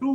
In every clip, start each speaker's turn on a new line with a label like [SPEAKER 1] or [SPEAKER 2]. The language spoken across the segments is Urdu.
[SPEAKER 1] 2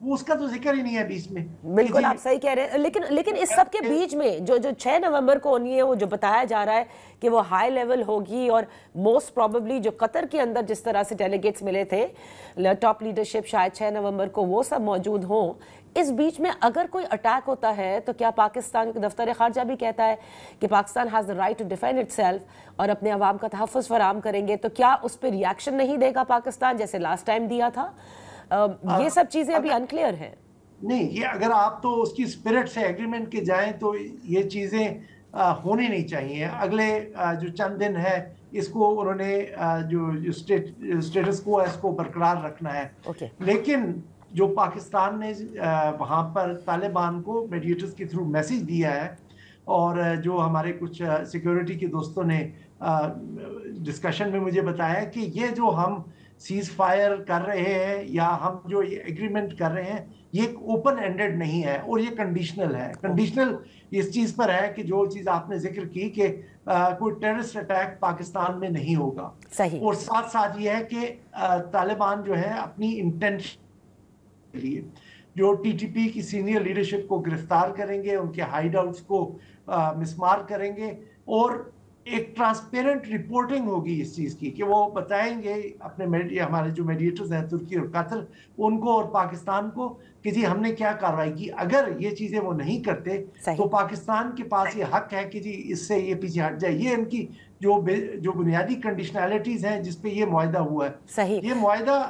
[SPEAKER 1] وہ اس کا تو ذکر ہی نہیں ہے بیچ میں.
[SPEAKER 2] بالکل آپ صحیح کہہ رہے ہیں, لیکن اس سب کے بیچ میں جو 6 نومبر کو ہونی ہے, وہ جو بتایا جا رہا ہے کہ وہ ہائی لیول ہوگی, اور موسٹ پروبیبلی جو قطر کے اندر جس طرح سے ڈیلیگیٹس ملے تھے ٹاپ لیڈرشپ, شاید 6 نومبر کو وہ سب موجود ہوں. اس بیچ میں اگر کوئی اٹیک ہوتا ہے تو کیا پاکستان کے دفتر خارجہ بھی کہتا ہے کہ Pakistan has the right to defend itself اور اپنے عوام کا تحفظ فراہم کریں گے, تو کیا اس پہ ریاکشن نہیں دے گا پاکستان جیسے لاسٹ ٹائم دیا تھا؟ یہ سب چیزیں ابھی انکلیئر ہیں.
[SPEAKER 1] نہیں, یہ اگر آپ تو اس کی اسپرٹ سے ایگریمنٹ کے جائیں تو یہ چیزیں ہونی نہیں چاہیے. اگلے جو چند دن ہے اس کو انہوں نے جو اسٹیٹس کو ہے اس کو برقرار رکھنا ہے. لیکن جو پاکستان نے وہاں پر طالبان کو میڈیٹرز کے تھرو میسیج دیا ہے, اور جو ہمارے کچھ سیکیورٹی کے دوستوں نے ڈسکشن میں مجھے بتایا کہ یہ جو ہم سیز فائر کر رہے ہیں یا ہم جو یہ ایگریمنٹ کر رہے ہیں یہ ایک اوپن اینڈڈ نہیں ہے, اور یہ کنڈیشنل ہے. کنڈیشنل اس چیز پر ہے کہ جو چیز آپ نے ذکر کی کہ کوئی ٹیررسٹ اٹیک پاکستان میں نہیں ہوگا. اور ساتھ ساتھ یہ ہے کہ طالبان جو ہے اپنی انٹینشن کے لیے جو ٹی ٹی پی کی سینئر لیڈرشپ کو گرفتار کریں گے, ان کے ہائیڈ آؤٹس کو مسمار کریں گے, اور ایک ٹرانسپیرنٹ رپورٹنگ ہوگی اس چیز کی کہ وہ بتائیں گے اپنے ہمارے جو میڈیٹرز ہیں ترکی اور قطر, ان کو اور پاکستان کو کہ جی ہم نے کیا کارروائی کی. اگر یہ چیزیں وہ نہیں کرتے تو پاکستان کے پاس یہ حق ہے کہ جی اس سے یہ پیچھے ہٹ جائے. یہ ان کی جو بنیادی کنڈیشنالٹیز ہیں جس پہ یہ معاہدہ ہوا ہے. یہ معاہدہ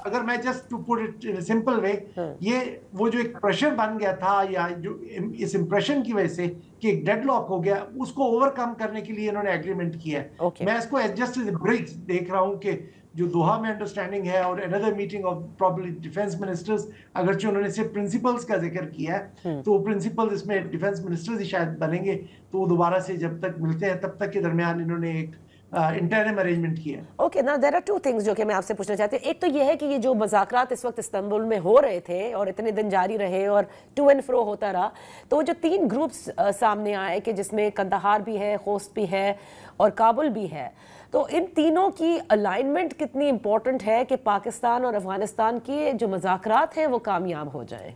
[SPEAKER 1] اگر میں just to put it in simple way, یہ وہ جو ایک پریشر بن گیا تھا یا جو اس امپریشن کی وجہ سے کہ ایک ڈیڈ لاک ہو گیا, اس کو اوور کم کرنے کے لیے انہوں نے ایگریمنٹ کیا ہے. میں اس کو جسٹ ایز اے برج دیکھ رہا ہوں کہ جو دوحہ میں انڈرسٹینڈنگ ہے اور another meeting of probably defense ministers, اگرچہ انہوں نے صرف پرنسپلز کا ذکر کیا ہے تو پرنسپل اس میں ڈیفنس منسٹرز ہی شاید بنیں گے, تو وہ دوبارہ سے جب تک ملتے ہیں تب تک کے درمیان انہوں نے ایک انٹرم ارینجمنٹ کیا.
[SPEAKER 2] اوکے, نا دیر آر ٹو تھنگز جو کہ میں آپ سے پوچھنا چاہتی ہوں. ایک تو یہ ہے کہ یہ جو مذاکرات اس وقت استنبول میں ہو رہے تھے اور اتنے دن جاری رہے اور ٹو اینڈ فرو ہوتا رہا, تو جو 3 گروپس سامنے آئے کہ جس میں قندھار بھی ہے, خوست بھی ہے اور کابل بھی ہے, تو ان تینوں کی الائنمنٹ کتنی امپورٹنٹ ہے کہ پاکستان اور افغانستان کے جو مذاکرات ہیں وہ کامیاب ہو جائیں؟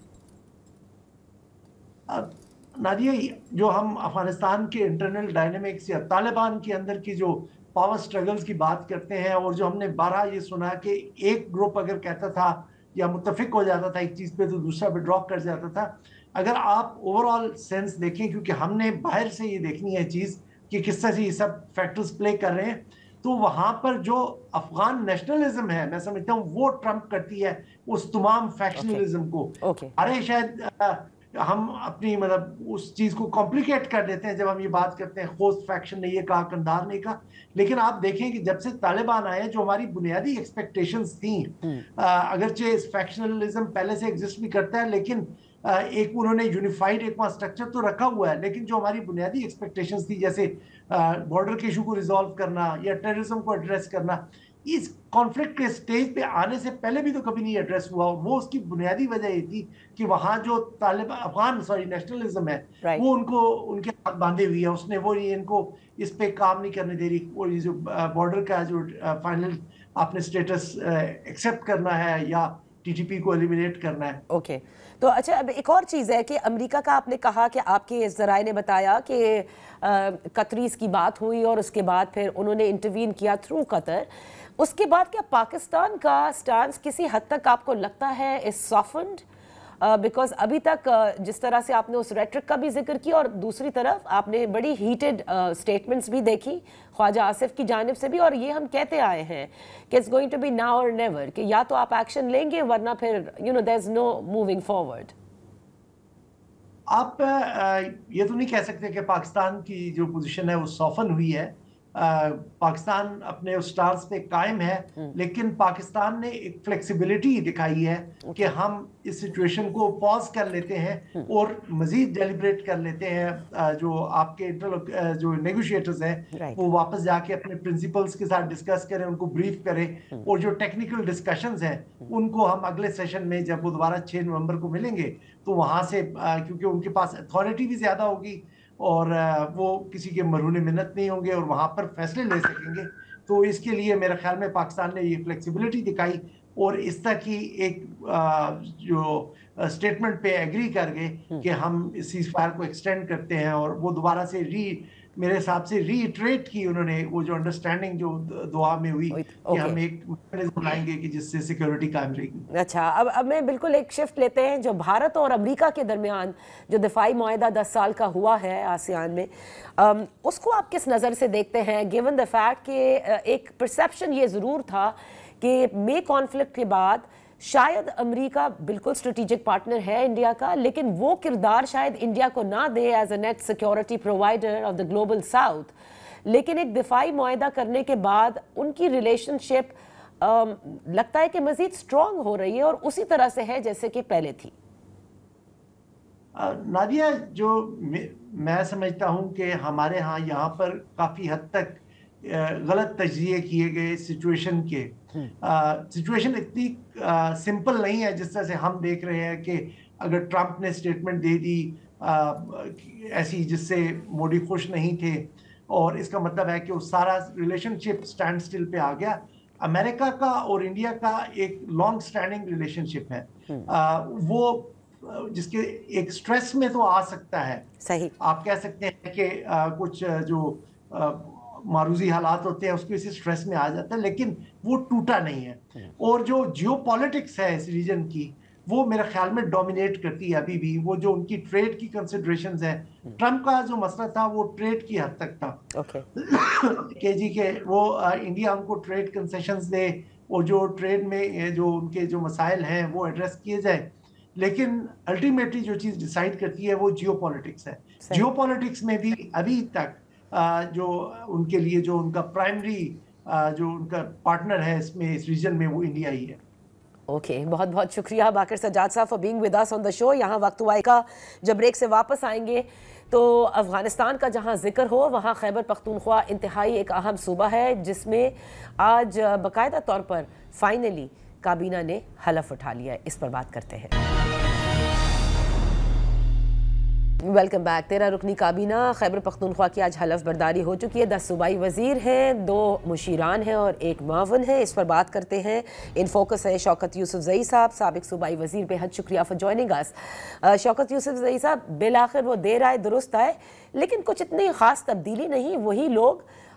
[SPEAKER 1] نادیہ, جو ہم افغانستان کے انٹرنل ڈائنامکس یا طالبان کے اندر کی جو پاور سٹرگلز کی بات کرتے ہیں, اور جو ہم نے بارہا یہ سنا کہ ایک گروپ اگر کہتا تھا یا متفق ہو جاتا تھا ایک چیز پہ تو دوسرا پہ ڈراپ کر جاتا تھا. اگر آپ اوور آل سینس دیکھیں, کیونکہ ہم نے باہر سے یہ دیکھنی ہے چیز کہ کس طرح سے یہ سب فیکٹرز پلے کر رہے ہیں, تو وہاں پر جو افغان نیشنلزم ہے میں سمجھتا ہوں وہ ٹرمپ کرتی ہے اس تمام فیکشنلزم کو. ارے شاید ہم اپنی مطلب اس چیز کو کمپلیکیٹ کر دیتے ہیں جب ہم یہ بات کرتے ہیں خوست فیکشن نے یہ کہا, قندھار نے کہا, لیکن آپ دیکھیں کہ جب سے طالبان آئے جو ہماری بنیادی ایکسپیکٹیشنز تھیں, اگرچہ اس فیکشنلزم پہلے سے ایگزسٹ بھی کرتا ہے لیکن ایک انہوں نے یونیفائڈ ایک وہاں اسٹرکچر تو رکھا ہوا ہے, لیکن جو ہماری بنیادی ایکسپیکٹیشنز تھی جیسے بارڈر کے ایشو کو ریزالو کرنا یا ٹیررزم کو ایڈریس کرنا, اس کانفلکٹ کے سٹیج پہ آنے سے پہلے بھی تو کبھی نہیں ایڈریس ہوا. وہ اس کی بنیادی وجہ یہ تھی کہ وہاں جو نیشنلزم ہے وہ ان کے ہاتھ باندھے ہوئی ہے, اس نے وہ ان کو اس پہ کام نہیں کرنے دے رہی. اور یہ جو بارڈر کا جو فائنل آپ نے سٹیٹس ایکسیپٹ کرنا ہے یا ٹی ٹی پی کو ایلیمینیٹ کرنا ہے.
[SPEAKER 2] اوکے, تو اچھا اب ایک اور چیز ہے کہ امریکہ کا آپ نے کہا کہ آپ کے ذرائع نے بتایا کہ قطریز کی بات ہوئی اور اس کے بعد پھر انہوں نے انٹروین کیا تھرو قطر. اس کے بعد کیا پاکستان کا سٹانس کسی حد تک آپ کو لگتا ہے از سافنڈ؟ بیکاز ابھی تک جس طرح سے آپ نے اس ریٹرک کا بھی ذکر کیا اور دوسری طرف آپ نے بڑی ہیٹڈ سٹیٹمنٹس بھی دیکھی خواجہ آصف کی جانب سے بھی, اور یہ ہم کہتے آئے ہیں کہ it's going to be now or never, کہ یا تو آپ ایکشن لیں گے ورنہ پھر دیر از نو موونگ فارورڈ.
[SPEAKER 1] آپ یہ تو نہیں کہہ سکتے کہ پاکستان کی جو پوزیشن ہے وہ سافن ہوئی ہے. پاکستان اپنے اسٹانس پہ قائم ہے, لیکن پاکستان نے ایک فلیکسیبلٹی دکھائی ہے کہ ہم اس سچویشن کو پاز کر لیتے ہیں اور مزید ڈیلیبریٹ کر لیتے ہیں. جو آپ کے جو نیگوشیٹرز ہیں وہ واپس جا کے اپنے پرنسپلز کے ساتھ ڈسکس کریں, ان کو بریف کریں, اور جو ٹیکنیکل ڈسکشنز ہیں ان کو ہم اگلے سیشن میں جب وہ دوبارہ 6 نومبر کو ملیں گے تو وہاں سے, کیونکہ ان کے پاس اتھارٹی بھی زیادہ ہوگی اور وہ کسی کے مرہون منت نہیں ہوں گے اور وہاں پر فیصلے لے سکیں گے, تو اس کے لیے میرے خیال میں پاکستان نے یہ فلیکسیبلٹی دکھائی. اور اس طرح کی ایک جو اسٹیٹمنٹ پہ ایگری کر گئے کہ ہم اس سیز فائر کو ایکسٹینڈ کرتے ہیں، اور وہ دوبارہ سے میرے حساب سے ری ایٹریٹ کی انہوں نے وہ جو انڈرسٹینڈنگ جو دعا میں ہوئی کہ ہم ایک میکانزم لائیں گے کہ جس سے سیکیورٹی قائم رہے گی۔
[SPEAKER 2] اچھا، اب میں بالکل ایک شفٹ لیتے ہیں جو بھارت اور امریکہ کے درمیان جو دفاعی معاہدہ 10 سال کا ہوا ہے آسیان میں، اس کو آپ کس نظر سے دیکھتے ہیں گیون دا فیکٹ کہ ایک پرسیپشن یہ ضرور تھا کہ مے کانفلکٹ کے بعد شاید امریکہ بالکل اسٹریٹجک پارٹنر ہے انڈیا کا، لیکن وہ کردار شاید انڈیا کو نہ دے as a net security provider of the global south, لیکن ایک دفاعی معاہدہ کرنے کے بعد ان کی ریلیشن شپ لگتا ہے کہ مزید اسٹرانگ ہو رہی ہے اور اسی طرح سے ہے جیسے کہ پہلے تھی۔
[SPEAKER 1] نادیہ، جو میں سمجھتا ہوں کہ ہمارے ہاں یہاں پر کافی حد تک غلط تجزیے کیے گئے سچویشن کے، سچویشن اتنی سمپل نہیں ہے جس طرح سے ہم دیکھ رہے ہیں کہ اگر ٹرمپ نے سٹیٹمنٹ دے دی ایسی جس سے موڈی خوش نہیں تھے، اور اس کا مطلب ہے کہ وہ سارا ریلیشن شپ سٹینڈ سٹل پہ آ گیا۔ امریکہ کا اور انڈیا کا ایک لانگ سٹینڈنگ ریلیشن شپ ہے، وہ جس کے ایک سٹریس میں تو آ سکتا ہے،
[SPEAKER 2] صحیح
[SPEAKER 1] آپ کہہ سکتے ہیں کہ کچھ جو معروضی حالات ہوتے ہیں اس کی وجہ سے سٹریس میں آ جاتا ہے، لیکن وہ ٹوٹا نہیں ہے۔ اور جو جیو پالیٹکس ہے اس ریجن کی، وہ میرے خیال میں ڈومینیٹ کرتی ہے ابھی بھی۔ وہ جو ان کی ٹریڈ کی کنسیڈریشنز ہیں، ٹرمپ کا جو مسئلہ تھا وہ ٹریڈ کی حد تک تھا کہ جی کہ وہ انڈیا ان کو ٹریڈ کنسیشنز دے اور جو ٹریڈ میں جو ان کے جو مسائل ہیں وہ ایڈریس کیے جائیں، لیکن الٹیمیٹلی جو چیز ڈیسائیڈ کرتی ہے وہ جیو پالیٹکس ہے۔ جیو پالیٹکس میں بھی ابھی تک جو ان کے لیے جو ان کا پرائمری جو ان کا پارٹنر ہے اس میں اس ریجن میں وہ انڈیا ہی ہے۔
[SPEAKER 2] اوکے، بہت بہت شکریہ باقر سجاد صاحب فار بینگ ود اس آن دا شو۔ یہاں وقت ہوا کا جب بریک سے واپس آئیں گے تو افغانستان کا جہاں ذکر ہو وہاں خیبر پختونخوا انتہائی ایک اہم صوبہ ہے جس میں آج باقاعدہ طور پر فائنلی کابینہ نے حلف اٹھا لیا ہے، اس پر بات کرتے ہیں۔ Welcome back. 13 رکنی کابینہ خیبر پختونخوا کی آج حلف برداری ہو چکی ہے۔ 10 صوبائی وزیر ہیں، 2 مشیران ہیں اور 1 معاون ہے، اس پر بات کرتے ہیں۔ ان فوکس ہے شوکت یوسف زئی صاحب، سابق صوبائی وزیر، بے حد شکریہ فار جوائننگ اس۔ شوکت یوسف زئی صاحب، بالآخر وہ دیر آئے درست آئے، لیکن کچھ اتنی خاص تبدیلی نہیں، وہی لوگ۔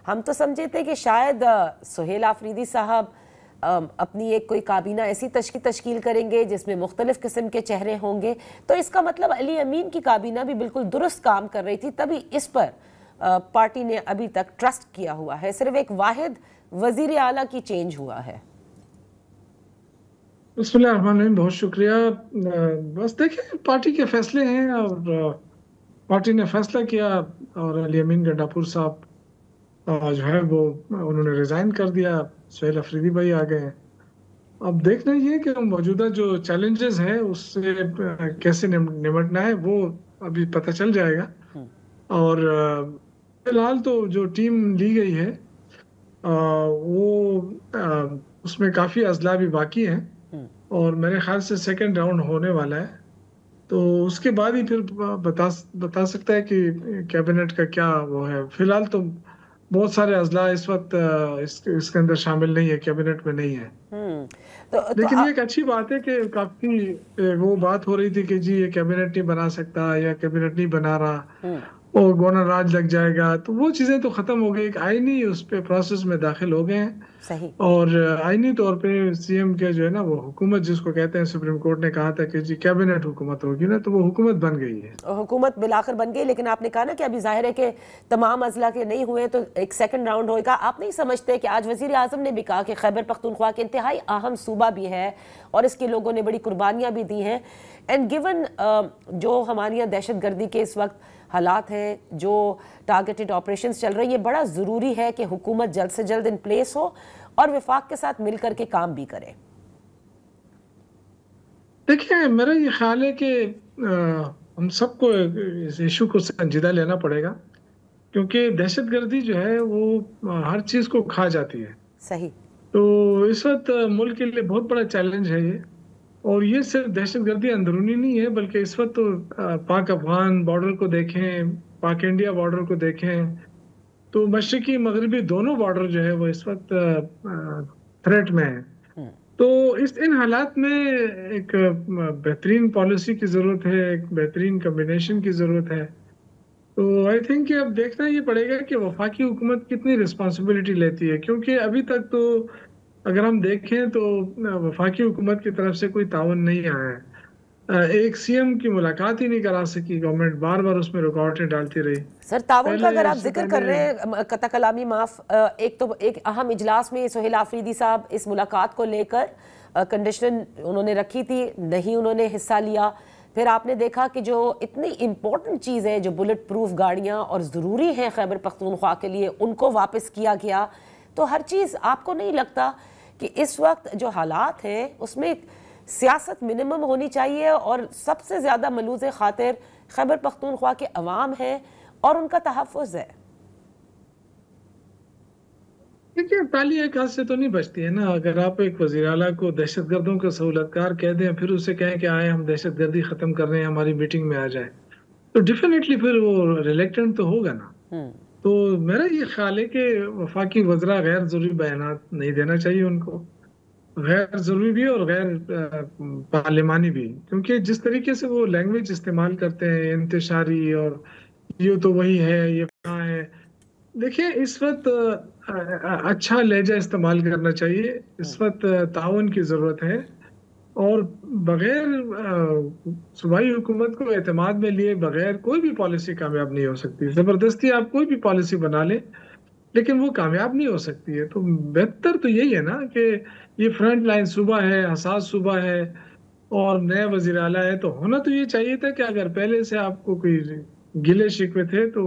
[SPEAKER 2] ہم تو سمجھے تھے کہ شاید سہیل آفریدی صاحب اپنی ایک کوئی کابینہ ایسی تشکیل کریں گے جس میں مختلف قسم کے چہرے ہوں گے، تو اس کا مطلب علی امین کی کابینہ بھی بالکل درست کام کر رہی تھی، تبھی اس پر پارٹی نے ابھی تک ٹرسٹ کیا ہوا ہے، صرف ایک واحد وزیر اعلیٰ کی چینج ہوا ہے۔
[SPEAKER 3] بسم اللہ الرحمن الرحیم، بہت شکریہ۔ بس دیکھیں پارٹی کے فیصلے ہیں اور پارٹی نے فیصلہ کیا اور علی امین گنڈاپور صاحب جو ہے وہ انہوں نے ریزائن کر دیا، سہیل آفریدی بھائی آ گئے ہیں۔ اب دیکھنا یہ کہ موجودہ جو چیلنجز ہیں اس سے کیسے نمٹنا ہے وہ ابھی پتہ چل جائے گا، اور فی الحال تو جو ٹیم لی گئی ہے وہ اس میں کافی اضلاع بھی باقی ہیں اور میرے خیال سے سیکنڈ راؤنڈ ہونے والا ہے، تو اس کے بعد ہی پھر بتا سکتا ہے کہ کیبنٹ کا کیا وہ ہے۔ فی الحال تو بہت سارے اضلاع اس وقت اس کے اندر شامل نہیں ہے، کیبنٹ میں نہیں ہے، لیکن یہ ایک اچھی بات ہے کہ کافی وہ بات ہو رہی تھی کہ جی یہ کیبنٹ نہیں بنا سکتا یا کیبنٹ نہیں بنا رہا اور گورنر راج لگ جائے گا، تو وہ چیزیں تو ختم ہو گئی، ایک آئینی اس پہ پروسیس میں داخل ہو گئے ہیں، اور آئینی طور پہ سی ایم کے جو ہے نا وہ حکومت جس کو کہتے ہیں، سپریم کورٹ نے کہا تھا کہ جی کیبنٹ حکومت ہوگی نا، تو وہ حکومت بن گئی ہے،
[SPEAKER 2] حکومت بالآخر بن گئی۔ لیکن آپ نے کہا نا کہ ابھی ظاہر ہے کہ تمام اضلاع کے نہیں ہوئے تو ایک سیکنڈ راؤنڈ ہوئے گا۔ آپ نہیں سمجھتے کہ آج وزیر اعظم نے بھی کہا کہ خیبر پختونخوا کے انتہائی اہم صوبہ بھی ہے اور اس کے لوگوں نے بڑی قربانیاں بھی دی ہیں، اینڈ گیون جو ہمارے یہاں دہشت گردی کے اس وقت حالات ہیں، جو ٹارگیٹڈ آپریشنز چل رہی ہیں، یہ بڑا ضروری ہے کہ حکومت جلد سے جلد ان پلیس ہو اور وفاق کے ساتھ مل کر کے کام بھی کرے۔
[SPEAKER 3] دیکھیں میرا یہ خیال ہے کہ ہم سب کو اس ایشو کو سنجیدہ لینا پڑے گا، کیونکہ دہشت گردی جو ہے وہ ہر چیز کو کھا جاتی ہے،
[SPEAKER 2] صحیح،
[SPEAKER 3] تو اس وقت ملک کے لیے بہت بڑا چیلنج ہے یہ، اور یہ صرف دہشت گردی اندرونی نہیں ہے بلکہ اس وقت تو پاک افغان بارڈر کو دیکھیں، پاک انڈیا بارڈر کو دیکھیں، تو مشرقی مغربی دونوں بارڈر جو ہے وہ اس وقت تھریٹ میں ہیں، تو ان حالات میں ایک بہترین پالیسی کی ضرورت ہے، ایک بہترین کمبینیشن کی ضرورت ہے. تو آئی تھنک کہ اب دیکھنا یہ پڑے گا کہ وفاقی حکومت کتنی رسپانسبلٹی لیتی ہے، کیونکہ ابھی تک تو اگر ہم دیکھیں تو وفاقی حکومت کی طرف سے کوئی تعاون نہیں آیا ہے. ایک سی ایم کی ملاقات ہی نہیں کرا سکی گورنمنٹ، بار بار اس میں رکاوٹیں ڈالتی رہی.
[SPEAKER 2] سر تعاون کا اگر آپ ذکر کر رہے ہیں، قطع کلامی معاف، ایک اہم اجلاس میں سہیل آفریدی صاحب اس ملاقات کو لے کر کنڈیشن انہوں نے رکھی تھی، نہیں انہوں نے حصہ لیا. پھر آپ نے دیکھا کہ جو اتنی امپورٹنٹ چیز ہے، جو بلٹ پروف گاڑیاں اور ضروری ہیں خیبر پختونخوا کے لیے، ان کو واپس کیا گیا. تو ہر چیز آپ کو نہیں لگتا کہ اس وقت جو حالات ہیں اس میں سیاست منیمم ہونی چاہیے، اور سب سے زیادہ ملوث خاطر خیبر پختونخوا کے عوام ہیں اور ان کا تحفظ ہے؟
[SPEAKER 3] دیکھیے تالی ایک ہاتھ سے تو نہیں بچتی ہے نا. اگر آپ ایک وزیر اعلیٰ کو دہشت گردوں کا سہولت کار کہہ دیں، پھر اسے کہیں کہ آئے ہم دہشت گردی ختم کر رہے ہیں، ہماری میٹنگ میں آ جائیں، تو ڈیفینیٹلی پھر وہ ریلیکٹنٹ تو ہوگا نا. تو میرا یہ خیال ہے کہ وفاقی وزراء غیر ضروری بیانات نہیں دینا چاہیے ان کو، غیر ضروری بھی اور غیر پارلیمانی بھی، کیونکہ جس طریقے سے وہ لینگویج استعمال کرتے ہیں انتشاری، اور یہ تو وہی ہے، یہ کہاں ہے. دیکھیں اس وقت اچھا لہجہ استعمال کرنا چاہیے، اس وقت تعاون کی ضرورت ہے، اور بغیر صوبائی حکومت کو اعتماد میں لیے بغیر کوئی بھی پالیسی کامیاب نہیں ہو سکتی. زبردستی آپ کوئی بھی پالیسی بنا لیں لیکن وہ کامیاب نہیں ہو سکتی ہے. تو بہتر تو یہی ہے نا کہ یہ فرنٹ لائن صوبہ ہے، حساس صوبہ ہے، اور نئے وزیر اعلیٰ ہے، تو ہونا تو یہ چاہیے تھا کہ اگر پہلے سے آپ کو کوئی گلے شکوے تھے تو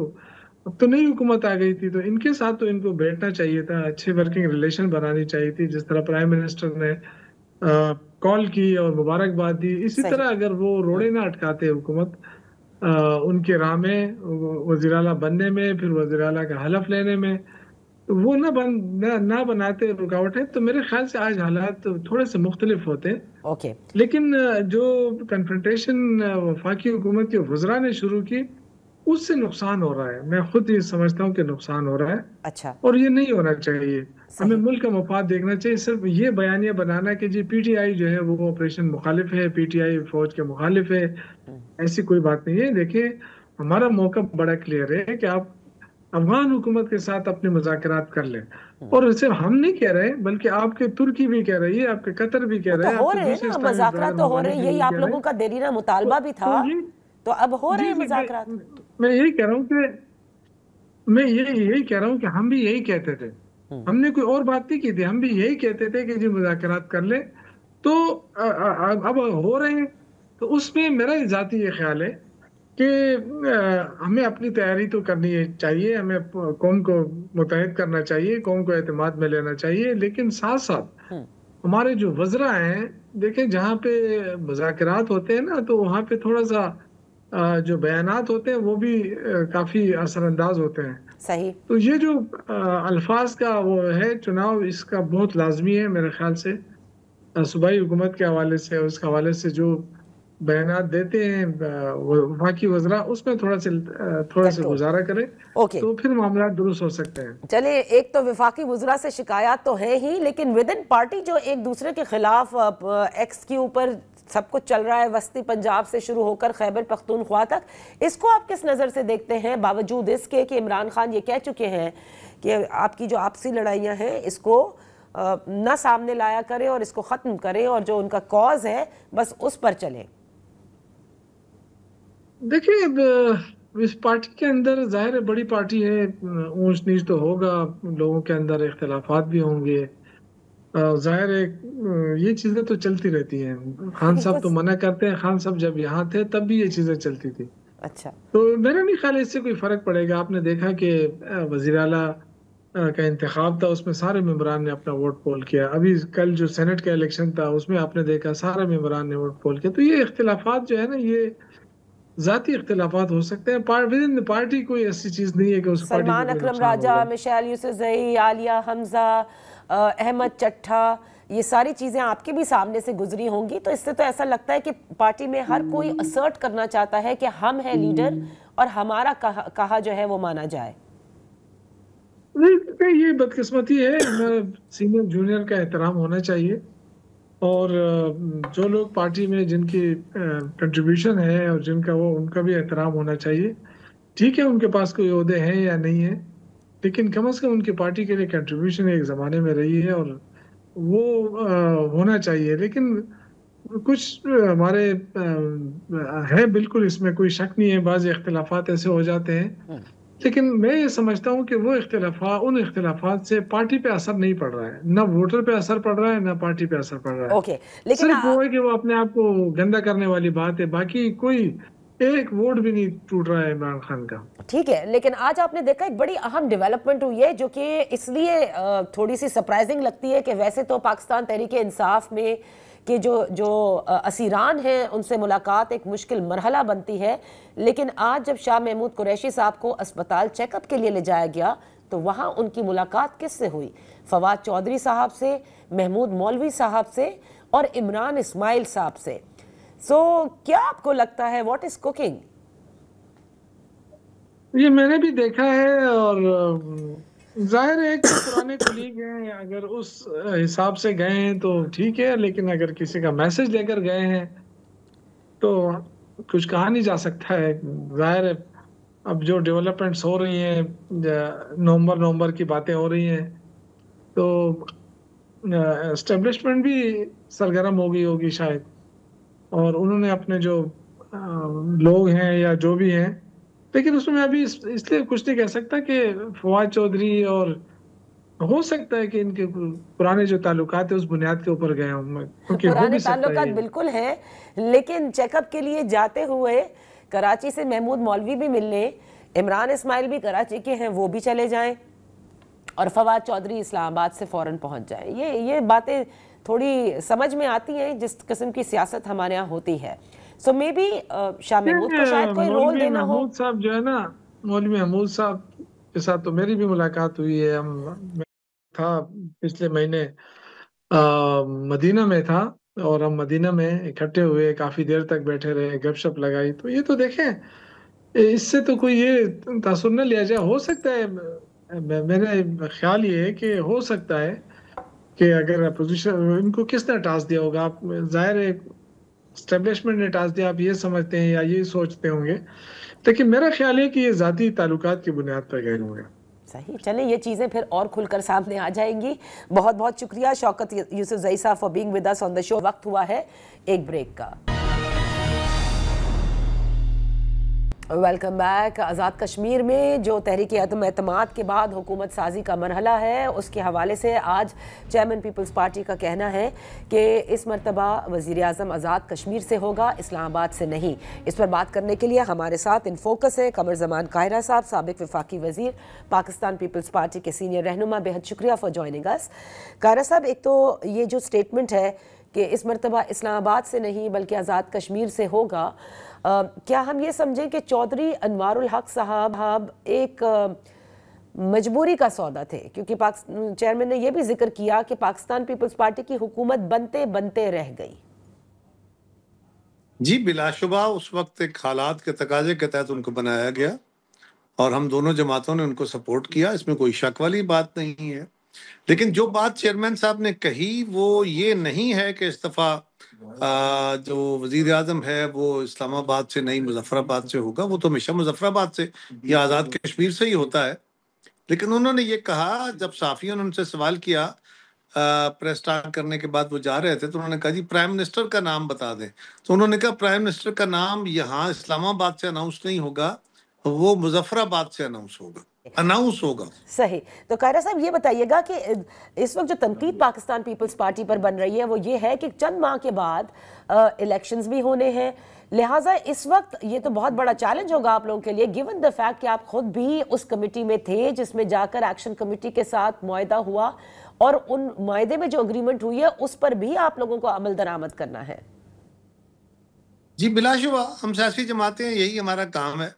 [SPEAKER 3] اب تو نئی حکومت آ گئی تھی، تو ان کے ساتھ تو ان کو بیٹھنا چاہیے تھا، اچھے ورکنگ ریلیشن بنانی چاہیے تھی. جس طرح پرائم منسٹر نے کال کی اور مبارکباد دی، اسی طرح اگر وہ روڑے نہ اٹکاتے حکومت ان کے راہ میں، وزیر اعلیٰ بننے میں، پھر وزیر اعلیٰ کا حلف لینے میں، وہ نہ بناتے رکاوٹیں، تو میرے خیال سے آج حالات تھوڑے سے مختلف ہوتے. لیکن جو کنفرنٹیشن وفاقی حکومت کے وزراء نے شروع کی، اس سے نقصان ہو رہا ہے. میں خود یہ سمجھتا ہوں کہ نقصان ہو رہا ہے.
[SPEAKER 2] اچھا.
[SPEAKER 3] اور یہ نہیں ہونا چاہیے. ہمیں ملک کا مفاد دیکھنا چاہیے. صرف یہ بیانیہ بنانا کہ جی پی ٹی آئی جو ہے وہ آپریشن مخالف ہے، پی ٹی آئی فوج کے مخالف ہے، ایسی کوئی بات نہیں ہے. دیکھیں ہمارا موقع بڑا کلیئر ہے کہ آپ افغان حکومت کے ساتھ اپنے مذاکرات کر لیں، اور صرف ہم نہیں کہہ رہے بلکہ آپ کے ترکی بھی کہہ رہی ہے، آپ کے قطر بھی کہہ رہے ہیں،
[SPEAKER 2] ہو رہے ہیں مذاکرات تو ہو رہے ہیں. یہی آپ لوگوں کا دیرینہ مطالبہ بھی تھا، تو اب ہو رہے ہیں مذاکرات.
[SPEAKER 3] میں یہی کہہ رہا ہوں کہ ہم بھی یہی کہتے تھے، ہم نے کوئی اور بات نہیں کی تھی، ہم بھی یہی کہتے تھے کہ جی مذاکرات کر لیں. تو اب ہو رہے ہیں، تو اس میں میرا ذاتی یہ خیال ہے کہ ہمیں اپنی تیاری تو کرنی چاہیے، ہمیں قوم کو متحد کرنا چاہیے، قوم کو اعتماد میں لینا چاہیے، لیکن ساتھ ساتھ ہمارے جو وزراء ہیں، دیکھیں جہاں پہ مذاکرات ہوتے ہیں نا، تو وہاں پہ تھوڑا سا جو بیانات ہوتے ہیں وہ بھی کافی اثر انداز ہوتے ہیں.
[SPEAKER 2] صحیح.
[SPEAKER 3] تو یہ جو الفاظ کا وہ ہے چناؤ، اس کا بہت لازمی ہے میرے خیال سے. صوبائی حکومت کے حوالے سے، اس کے حوالے سے جو بیانات دیتے ہیں وفاقی وزراء، اس میں تھوڑا سا گزارا کریں، تو پھر معاملات درست ہو سکتے ہیں.
[SPEAKER 2] چلے، ایک تو وفاقی وزراء سے شکایات تو ہے ہی، لیکن ود ان پارٹی جو ایک دوسرے کے خلاف ایکس کے اوپر سب کچھ چل رہا ہے، وسطی پنجاب سے شروع ہو کر خیبر پختونخوا تک، اس کو آپ کس نظر سے دیکھتے ہیں، باوجود اس کے کہ عمران خان یہ کہہ چکے ہیں کہ آپ کی جو آپسی لڑائیاں ہیں اس کو نہ سامنے لایا کریں اور اس کو ختم کریں، اور جو ان کا کاز ہے بس اس پر چلیں؟
[SPEAKER 3] دیکھیں اس پارٹی کے اندر ظاہر ہے بڑی پارٹی ہے، اونچ نیچ تو ہوگا، لوگوں کے اندر اختلافات بھی ہوں گے، ظاہر ہے یہ چیزیں تو چلتی رہتی ہیں. خان صاحب تو منع کرتے ہیں، خان صاحب جب یہاں تھے تب بھی یہ چیزیں چلتی تھی.
[SPEAKER 2] اچھا.
[SPEAKER 3] تو میرا نہیں خیال اس سے کوئی فرق پڑے گا. آپ نے دیکھا کہ وزیر اعلیٰ کا انتخاب تھا، اس میں سارے ممبران نے اپنا ووٹ پول کیا. ابھی کل جو سینٹ کا الیکشن تھا اس میں آپ نے دیکھا سارے ممبران نے ووٹ پول کیا. تو یہ اختلافات جو ہے نا، یہ ذاتی اختلافات ہو سکتے ہیں، پارٹی کوئی ایسی چیز نہیں ہے کہ اس پارٹی
[SPEAKER 2] سلمان اکرم راجہ، مشیل یوسفزئی، عالیہ حمزہ، احمد چٹھا، یہ ساری چیزیں آپ کے بھی سامنے سے گزری ہوں گی، تو اس سے تو ایسا لگتا ہے کہ پارٹی میں ہر کوئی اسرٹ کرنا چاہتا ہے کہ ہم ہیں لیڈر اور ہمارا کہا جو ہے وہ مانا جائے.
[SPEAKER 3] یہ بدقسمتی ہے. سینئر جونیئر کا احترام ہونا چاہیے، اور جو لوگ پارٹی میں جن کی کنٹریبیوشن ہے اور جن کا ان کا بھی احترام ہونا چاہیے. ٹھیک ہے ان کے پاس کوئی عہدے ہیں یا نہیں ہے، لیکن کم از کم ان کی پارٹی کے لیے کنٹریبیوشن ایک زمانے میں رہی ہے اور وہ ہونا چاہیے. لیکن کچھ ہمارے ہے، بالکل اس میں کوئی شک نہیں ہے، بعض اختلافات ایسے ہو جاتے ہیں، لیکن میں یہ سمجھتا ہوں کہ وہ ان اختلافات سے پارٹی پہ اثر نہیں پڑ رہا ہے، نہ ووٹر پہ اثر پڑ رہا ہے نہ پارٹی پہ اثر پڑ رہا ہے.
[SPEAKER 2] اوکے، لیکن
[SPEAKER 3] صرف وہ ہے کہ وہ اپنے آپ کو گندا کرنے والی بات ہے، باقی کوئی ایک ووٹ بھی نہیں ٹوٹ رہا ہے عمران خان کا.
[SPEAKER 2] ٹھیک ہے، لیکن آج آپ نے دیکھا ایک بڑی اہم ڈیولپمنٹ ہوئی ہے جو کہ اس لیے تھوڑی سی سرپرائزنگ لگتی ہے کہ ویسے تو پاکستان تحریک انصاف میں کہ جو اسیران ہیں ان سے ملاقات ایک مشکل مرحلہ بنتی ہے، لیکن آج جب شاہ محمود قریشی صاحب کو اسپتال چیک اپ کے لیے لے جایا گیا تو وہاں ان کی ملاقات کس سے ہوئی؟ فواد چودھری صاحب سے، محمود مولوی صاحب سے اور عمران اسماعیل صاحب سے. سو کیا آپ کو لگتا ہے واٹ از کوکنگ؟
[SPEAKER 3] یہ میں نے بھی دیکھا ہے، اور ظاہر ہے کہ پرانے کولیگ ہیں، اگر اس حساب سے گئے ہیں تو ٹھیک ہے، لیکن اگر کسی کا میسج لے کر گئے ہیں تو کچھ کہا نہیں جا سکتا ہے. ظاہر ہے اب جو ڈیولپمنٹس ہو رہی ہیں، نومبر کی باتیں ہو رہی ہیں، تو اسٹیبلشمنٹ بھی سرگرم ہو گئی ہوگی شاید، اور انہوں نے اپنے جو لوگ ہیں یا جو بھی ہیں، لیکن اس میں ابھی اس لیے کچھ نہیں کہہ سکتا کہ فواد چودھری، اور ہو سکتا ہے کہ ان کے پرانے جو تعلقات ہیں اس بنیاد کے اوپر گئے ہوں، کیونکہ ہو
[SPEAKER 2] پرانے
[SPEAKER 3] بھی سکتا
[SPEAKER 2] تعلقات
[SPEAKER 3] ہے.
[SPEAKER 2] بالکل ہیں، لیکن چیک اپ کے لیے جاتے ہوئے کراچی سے محمود مولوی بھی ملنے، عمران اسماعیل بھی کراچی کے ہیں، وہ بھی چلے جائیں اور فواد چودھری اسلام آباد سے فوراً پہنچ جائیں. یہ باتیں تھوڑی سمجھ میں آتی ہیں جس قسم کی سیاست ہمارے ہاں ہوتی ہے. سو مے بی شاہ محمود کو شاید کوئی رول
[SPEAKER 3] مولوی
[SPEAKER 2] دینا ہو.
[SPEAKER 3] محمود صاحب جو ہے نا، مولوی محمود صاحب کے ساتھ تو میری بھی ملاقات ہوئی ہے. میں تھا پچھلے مہینے مدینہ میں تھا، اور ہم مدینہ میں اکٹھے ہوئے، کافی دیر تک بیٹھے رہے، گپ شپ لگائی. تو یہ تو دیکھیں، اس سے تو کوئی یہ تاثر نہ لیا جائے. ہو سکتا ہے، میرا خیال یہ ہے کہ ہو سکتا ہے کہ اگر اپوزیشن، ان کو کس نے ٹاسک دیا ہوگا، آپ ظاہر ہے اسٹیبلشمنٹ نے ٹاسک دیا، آپ یہ سمجھتے ہیں یا یہ سوچتے ہوں گے، لیکن میرا خیال ہے کہ یہ ذاتی تعلقات کی بنیاد پر گئے ہوں گے.
[SPEAKER 2] صحیح، چلیں یہ چیزیں پھر اور کھل کر سامنے آ جائیں گی. بہت بہت شکریہ شوکت یوسف زئی صاحب فار بینگ ود اس آن دا شو. وقت ہوا ہے ایک بریک کا. Welcome back. آزاد کشمیر میں جو تحریک عدم اعتماد کے بعد حکومت سازی کا مرحلہ ہے، اس کے حوالے سے آج چیئرمین پیپلز پارٹی کا کہنا ہے کہ اس مرتبہ وزیر اعظم آزاد کشمیر سے ہوگا، اسلام آباد سے نہیں. اس پر بات کرنے کے لیے ہمارے ساتھ ان فوکس ہے قمر زمان قاہرہ صاحب، سابق وفاقی وزیر، پاکستان پیپلز پارٹی کے سینئر رہنما. بہت شکریہ فار جوائننگ اس. قاہرہ صاحب، ایک تو یہ جو سٹیٹمنٹ ہے کہ اس مرتبہ اسلام آباد سے نہیں بلکہ آزاد کشمیر سے ہوگا، کیا ہم یہ سمجھیں کہ چودھری انوار الحق صاحب ایک مجبوری کا سودا تھے؟ کیونکہ چیئرمین نے یہ بھی ذکر کیا کہ پاکستان پیپلز پارٹی کی حکومت بنتے بنتے رہ گئی.
[SPEAKER 4] جی بلا شبہ اس وقت ایک حالات کے تقاضے کے تحت ان کو بنایا گیا، اور ہم دونوں جماعتوں نے ان کو سپورٹ کیا، اس میں کوئی شک والی بات نہیں ہے. لیکن جو بات چیئرمین صاحب نے کہی وہ یہ نہیں ہے کہ اس دفعہ جو وزیر اعظم ہے وہ اسلام آباد سے نہیں مظفر آباد سے ہوگا. وہ تو ہمیشہ مظفر آباد سے یا آزاد کشمیر سے ہی ہوتا ہے. لیکن انہوں نے یہ کہا، جب صحافیوں نے ان سے سوال کیا پریس سٹارٹ کرنے کے بعد، وہ جا رہے تھے، تو انہوں نے کہا جی پرائم منسٹر کا نام بتا دیں. تو انہوں نے کہا پرائم منسٹر کا نام یہاں اسلام آباد سے اناؤنس نہیں ہوگا، وہ مظفر آباد سے اناؤنس ہوگا.
[SPEAKER 2] صحیح. تو قاہرہ صاحب یہ بتائیے گا کہ اس وقت جو تنقید پاکستان پیپلز پارٹی پر بن رہی ہے وہ یہ ہے کہ چند ماہ کے بعد الیکشنز بھی ہونے ہیں، لہٰذا اس وقت یہ تو بہت بڑا چیلنج ہوگا آپ لوگوں کے لیے، گیون دا فیکٹ کہ آپ خود بھی اس کمیٹی میں تھے جس میں جا کر ایکشن کمیٹی کے ساتھ معاہدہ ہوا، اور ان معاہدے میں جو اگریمنٹ ہوئی ہے اس پر بھی آپ لوگوں کو عمل درآمد کرنا ہے.
[SPEAKER 4] جی بلا شبہ ہم سیاسی جماعتیں ہیں، یہی ہمارا کام ہے،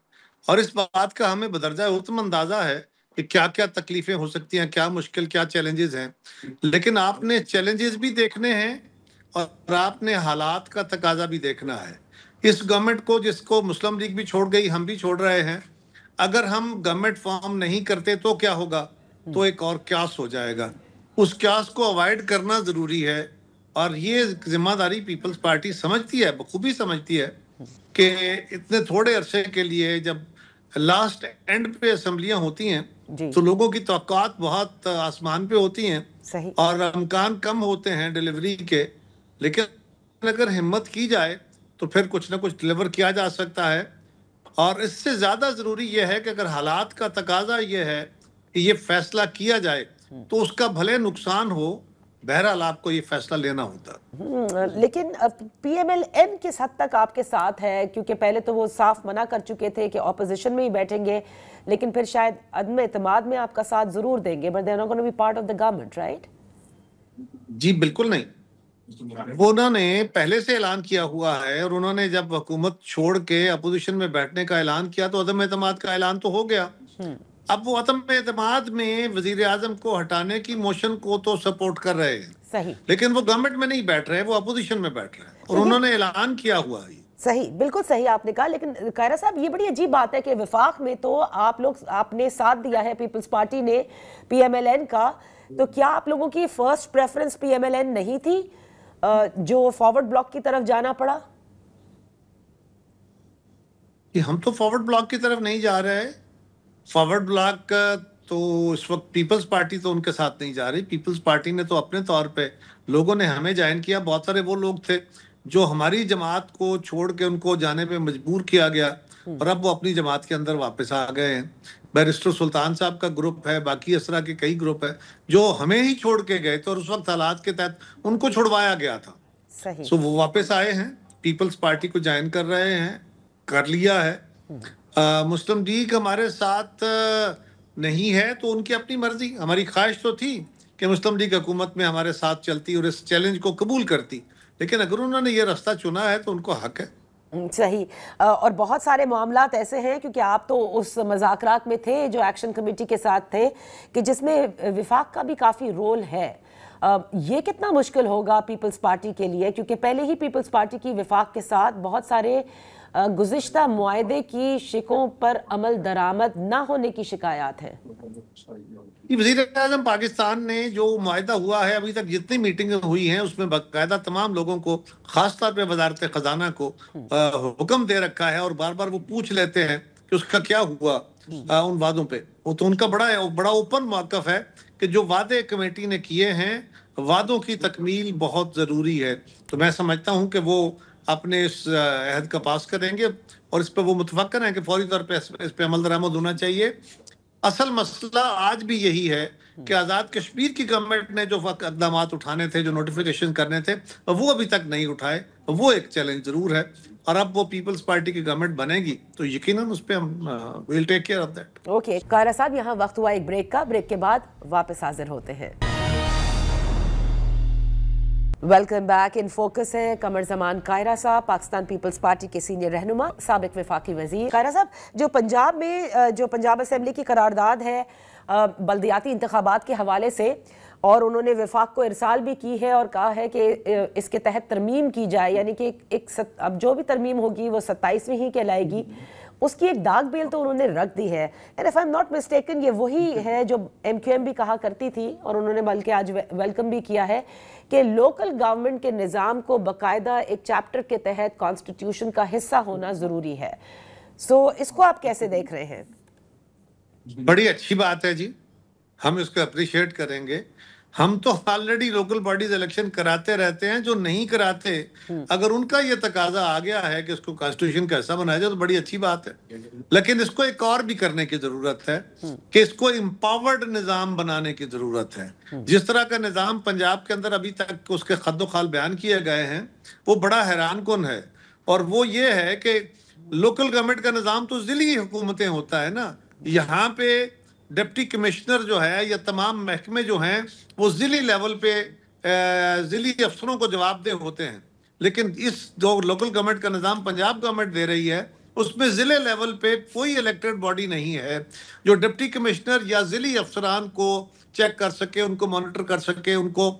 [SPEAKER 4] اور اس بات کا ہمیں بدرجہ اتم اندازہ ہے کہ کیا کیا تکلیفیں ہو سکتی ہیں، کیا مشکل، کیا چیلنجز ہیں. لیکن آپ نے چیلنجز بھی دیکھنے ہیں اور آپ نے حالات کا تقاضا بھی دیکھنا ہے. اس گورنمنٹ کو، جس کو مسلم لیگ بھی چھوڑ گئی، ہم بھی چھوڑ رہے ہیں، اگر ہم گورنمنٹ فارم نہیں کرتے تو کیا ہوگا؟ تو ایک اور کیاس ہو جائے گا. اس کیاس کو اوائڈ کرنا ضروری ہے. اور یہ ذمہ داری پیپلز پارٹی سمجھتی ہے، بخوبی سمجھتی ہے کہ اتنے تھوڑے عرصے کے لیے جب لاسٹ اینڈ پہ اسمبلیاں ہوتی ہیں تو لوگوں کی توقعات بہت آسمان پہ ہوتی ہیں اور امکان کم ہوتے ہیں ڈیلیوری کے، لیکن اگر ہمت کی جائے تو پھر کچھ نہ کچھ ڈیلیور کیا جا سکتا ہے۔ اور اس سے زیادہ ضروری یہ ہے کہ اگر حالات کا تقاضا یہ ہے کہ یہ فیصلہ کیا جائے تو اس کا بھلے نقصان ہو، بہرحال آپ کو یہ فیصلہ لینا ہوتا۔
[SPEAKER 2] لیکن پی ایم ایل این کس حد تک آپ کے ساتھ ہے؟ کیونکہ پہلے تو وہ صاف منع کر چکے تھے کہ اپوزیشن میں ہی بیٹھیں گے، لیکن پھر شاید عدم اعتماد میں آپ کا ساتھ ضرور دیں گے، but they're not going to be part of the government, right؟
[SPEAKER 4] جی بالکل نہیں، وہ انہوں نے پہلے سے اعلان کیا ہوا ہے، اور انہوں نے جب حکومت چھوڑ کے اپوزیشن میں بیٹھنے کا اعلان کیا تو عدم اعتماد کا اعلان تو ہو گیا۔ اب وہ عدم اعتماد میں وزیر اعظم کو ہٹانے کی موشن کو تو سپورٹ کر رہے ہیں، لیکن وہ گورنمنٹ میں نہیں بیٹھ رہے، وہ اپوزیشن میں بیٹھ رہے ہیں، اور انہوں نے اعلان کیا ہوا ہے۔
[SPEAKER 2] صحیح، بالکل صحیح آپ نے کہا، لیکن قاہرہ صاحب یہ بڑی عجیب بات ہے کہ وفاق میں تو آپ نے ساتھ دیا ہے پیپلز پارٹی نے پی ایم ایل این کا، تو کیا آپ لوگوں کی first preference P M L N نہیں تھی جو فارورڈ بلاک کی طرف جانا پڑا؟
[SPEAKER 4] ہم تو فارورڈ بلاک کی طرف نہیں جا رہے، فارورڈ بلاک تو اس وقت پیپلز پارٹی تو ان کے ساتھ نہیں جا رہی، پیپلز پارٹی نے تو اپنے طور پہ لوگوں نے ہمیں جوائن کیا، بہت سارے وہ لوگ تھے جو ہماری جماعت کو چھوڑ کے ان کو جانے پہ مجبور کیا گیا، اور اب وہ اپنی جماعت کے اندر واپس آ گئے ہیں۔ بیرسٹر سلطان صاحب کا گروپ ہے، باقی اس طرح کے کئی گروپ ہے جو ہمیں ہی چھوڑ کے گئے تھے اور اس وقت حالات کے تحت ان کو چھڑوایا گیا تھا، سو وہ واپس آئے ہیں، پیپلز پارٹی کو جوائن کر رہے ہیں، کر لیا ہے۔ مسلم لیگ ہمارے ساتھ نہیں ہے تو ان کی اپنی مرضی، ہماری خواہش تو تھی کہ مسلم لیگ حکومت میں ہمارے ساتھ چلتی اور اس چیلنج کو قبول کرتی، لیکن اگر انہوں نے یہ راستہ چنا ہے تو ان کو حق ہے۔
[SPEAKER 2] صحیح، اور بہت سارے معاملات ایسے ہیں، کیونکہ آپ تو اس مذاکرات میں تھے جو ایکشن کمیٹی کے ساتھ تھے، کہ جس میں وفاق کا بھی کافی رول ہے، یہ کتنا مشکل ہوگا پیپلز پارٹی کے لیے؟ کیونکہ پہلے ہی پیپلز پارٹی کی وفاق کے ساتھ بہت سارے گزشتہ معاہدے کی شقوں پر عمل درآمد نہ ہونے کی شکایات ہیں۔
[SPEAKER 4] وزیر اعظم پاکستان نے جو معاہدہ ہوا ہے، ابھی تک جتنی میٹنگیں ہوئی ہیں اس میں باقاعدہ تمام لوگوں کو، خاص طور پہ وزارت خزانہ کو حکم دے رکھا ہے، اور بار بار وہ پوچھ لیتے ہیں کہ اس کا کیا ہوا ان وعدوں پہ۔ وہ تو ان کا بڑا اوپن موقف ہے کہ جو وعدے کمیٹی نے کیے ہیں، وعدوں کی تکمیل بہت ضروری ہے، تو میں سمجھتا ہوں کہ وہ اپنے اس عہد کا پاس کریں گے، اور اس پہ وہ متفق ہیں کہ فوری طور پہ اس پہ عمل درآمد ہونا چاہیے۔ اصل مسئلہ آج بھی یہی ہے کہ آزاد کشمیر کی گورنمنٹ نے جو اقدامات اٹھانے تھے، جو نوٹیفیکیشن کرنے تھے، وہ ابھی تک نہیں اٹھائے، وہ ایک چیلنج ضرور ہے، اور اب وہ پیپلز پارٹی کی گورنمنٹ بنے گی تو یقیناً اس پہ ہم we'll take care of that.
[SPEAKER 2] Okay قاہرہ صاحب، یہاں وقت ہوا ایک بریک کا، بریک کے بعد واپس حاضر ہوتے ہیں۔ ویلکم بیک، ان فوکس ہے قمر زمان قاہرہ صاحب، پاکستان پیپلز پارٹی کے سینئر رہنما، سابق وفاقی وزیر۔ قاہرہ صاحب، جو پنجاب میں جو پنجاب اسمبلی کی قرارداد ہے بلدیاتی انتخابات کے حوالے سے، اور انہوں نے وفاق کو ارسال بھی کی ہے اور کہا ہے کہ اس کے تحت ترمیم کی جائے، یعنی کہ اب جو بھی ترمیم ہوگی وہ 27ویں ہی کہلائے گی، اس کی ایک ڈاک بیل تو انہوں نے رکھ دی ہے۔ And if I am not mistaken, یہ وہی ہے جو ایم کیو ایم بھی کہا کرتی تھی، اور انہوں نے بلکہ آج ویلکم بھی کیا ہے کہ لوکل گورنمنٹ کے نظام کو باقاعدہ ایک چیپٹر کے تحت کانسٹیٹیوشن کا حصہ ہونا ضروری ہے۔ سو اس کو آپ کیسے دیکھ رہے ہیں؟
[SPEAKER 4] بڑی اچھی بات ہے جی، ہم اس کو اپریشیٹ کریں گے۔ ہم تو آلریڈی لوکل باڈیز الیکشن کراتے رہتے ہیں، جو نہیں کراتے اگر ان کا یہ تقاضا آ گیا ہے کہ اس کو کانسٹیٹیوشن کا حصہ بنایا جائے تو بڑی اچھی بات ہے، لیکن اس کو ایک اور بھی کرنے کی ضرورت ہے کہ اس کو امپاورڈ نظام بنانے کی ضرورت ہے۔ جس طرح کا نظام پنجاب کے اندر ابھی تک اس کے خد و خال بیان کیے گئے ہیں وہ بڑا حیران کن ہے، اور وہ یہ ہے کہ لوکل گورنمنٹ کا نظام تو ضلعی حکومتیں ہوتا ہے نا، یہاں پہ ڈپٹی کمشنر جو ہے یا تمام محکمے جو ہیں وہ ضلعی لیول پہ ضلعی افسروں کو جواب دہ ہوتے ہیں، لیکن اس جو لوکل گورنمنٹ کا نظام پنجاب گورنمنٹ دے رہی ہے اس میں ضلع لیول پہ کوئی الیکٹڈ باڈی نہیں ہے جو ڈپٹی کمشنر یا ضلعی افسران کو چیک کر سکے، ان کو مانیٹر کر سکے، ان کو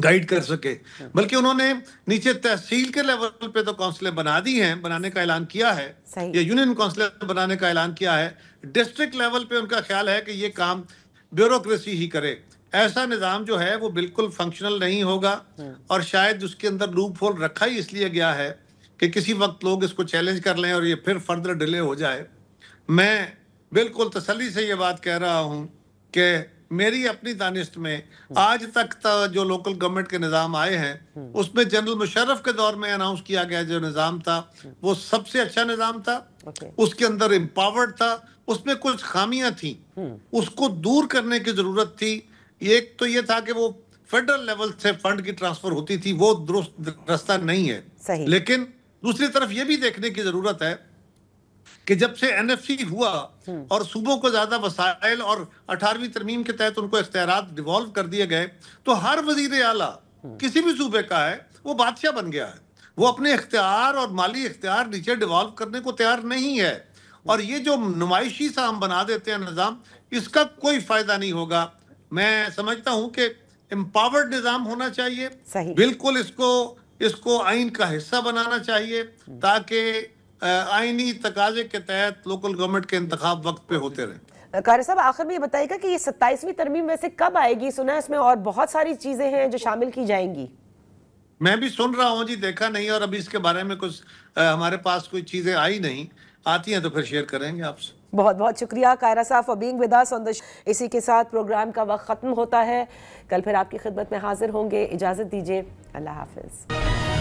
[SPEAKER 4] گائیڈ کر سکے، بلکہ انہوں نے نیچے تحصیل کے لیول پہ تو کونسلیں بنا دی ہیں، بنانے کا اعلان کیا ہے، یا یونین کونسلیں بنانے کا اعلان کیا ہے۔ ڈسٹرکٹ لیول پہ ان کا خیال ہے کہ یہ کام بیوروکریسی ہی کرے، ایسا نظام جو ہے وہ بالکل فنکشنل نہیں ہوگا، اور شاید اس کے اندر لوپ ہول رکھا ہی اس لیے گیا ہے کہ کسی وقت لوگ اس کو چیلنج کر لیں اور یہ پھر فردر ڈیلے ہو جائے۔ میں بالکل تسلی سے یہ بات کہہ رہا ہوں کہ میری اپنی دانست میں آج تک جو لوکل گورنمنٹ کے نظام آئے ہیں اس میں جنرل مشرف کے دور میں اناؤنس کیا گیا جو نظام تھا وہ سب سے اچھا نظام تھا، اس کے اندر امپاورڈ تھا، اس میں کچھ خامیاں تھیں، اس کو دور کرنے کی ضرورت تھی۔ ایک تو یہ تھا کہ وہ فیڈرل لیول سے فنڈ کی ٹرانسفر ہوتی تھی، وہ درست رستہ نہیں ہے، لیکن دوسری طرف یہ بھی دیکھنے کی ضرورت ہے کہ جب سے این ایف سی ہوا اور صوبوں کو زیادہ وسائل اور 18ویں ترمیم کے تحت ان کو اختیارات ڈیوالو کر دیے گئے، تو ہر وزیر اعلیٰ کسی بھی صوبے کا ہے وہ بادشاہ بن گیا ہے، وہ اپنے اختیار اور مالی اختیار نیچے ڈیوالو کرنے کو تیار نہیں ہے، اور یہ جو نمائشی سا ہم بنا دیتے ہیں نظام، اس کا کوئی فائدہ نہیں ہوگا۔ میں سمجھتا ہوں کہ امپاورڈ نظام ہونا چاہیے، بالکل اس کو آئین کا حصہ بنانا چاہیے تاکہ آئینی تقاضے کے تحت لوکل گورنمنٹ کے انتخاب وقت پہ ہوتے رہیں۔
[SPEAKER 2] قاری صاحب آخر میں یہ بتائیے گا کہ یہ 27ویں ترمیم ویسے کب آئے گی؟ سنا ہے اس میں اور بہت ساری چیزیں ہیں جو شامل کی جائیں گی۔
[SPEAKER 4] میں بھی سن رہا ہوں جی، دیکھا نہیں، اور ابھی اس کے بارے میں کچھ ہمارے پاس کوئی چیزیں آئی نہیں، آتی ہیں تو پھر شیئر کریں گے آپ سے۔
[SPEAKER 2] بہت بہت شکریہ قائرہ صاحب فار بینگ ود اس آن دی شو۔ اسی کے ساتھ پروگرام کا وقت ختم ہوتا ہے، کل پھر آپ کی خدمت میں حاضر ہوں گے، اجازت دیجیے، اللہ حافظ۔